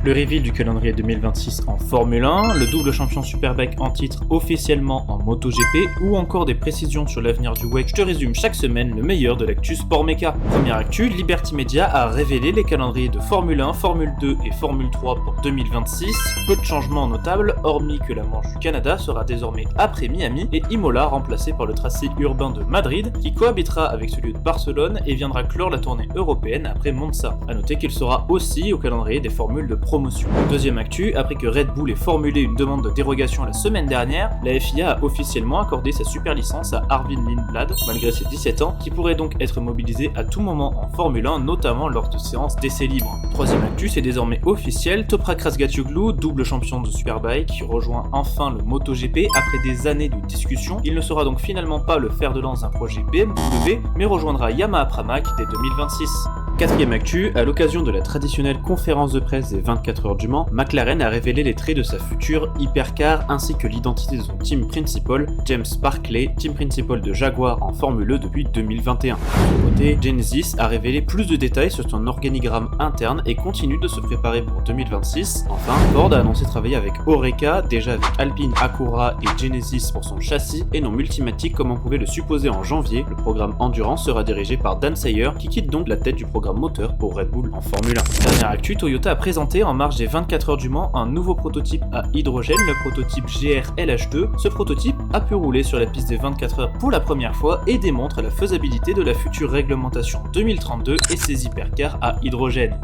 Le reveal du calendrier 2026 en Formule 1, le double champion Superbike en titre officiellement en MotoGP, ou encore des précisions sur l'avenir du WEC. Je te résume chaque semaine le meilleur de l'actu sport méca. Première actu, Liberty Media a révélé les calendriers de Formule 1, Formule 2 et Formule 3 pour 2026. Peu de changements notables, hormis que la manche du Canada sera désormais après Miami et Imola remplacé par le tracé urbain de Madrid, qui cohabitera avec celui de Barcelone et viendra clore la tournée européenne après Monza. A noter qu'il sera aussi au calendrier des formules de promotion. Deuxième actu, après que Red Bull ait formulé une demande de dérogation la semaine dernière, la FIA a officiellement accordé sa super licence à Arvin Lindblad, malgré ses 17 ans, qui pourrait donc être mobilisé à tout moment en Formule 1, notamment lors de séances d'essais libres. Troisième actu, c'est désormais officiel, Toprak Razgatlioglu, double champion de Superbike, rejoint enfin le MotoGP après des années de discussions. Il ne sera donc finalement pas le fer de lance d'un projet BMW, mais rejoindra Yamaha Pramac dès 2026. Quatrième actu, à l'occasion de la traditionnelle conférence de presse des 24 heures du Mans, McLaren a révélé les traits de sa future hypercar ainsi que l'identité de son team principal, James Barclay, team principal de Jaguar en Formule 1 depuis 2021. De son côté, Genesis a révélé plus de détails sur son organigramme interne et continue de se préparer pour 2026. Enfin, Ford a annoncé travailler avec Oreca, déjà avec Alpine, Acura et Genesis pour son châssis, et non Multimatic comme on pouvait le supposer en janvier. Le programme Endurance sera dirigé par Dan Sayer, qui quitte donc la tête du programme moteur pour Red Bull en Formule 1. Dernière actu, Toyota a présenté en marge des 24 heures du Mans un nouveau prototype à hydrogène, le prototype GR LH2. Ce prototype a pu rouler sur la piste des 24 heures pour la première fois et démontre la faisabilité de la future réglementation 2032 et ses hypercars à hydrogène.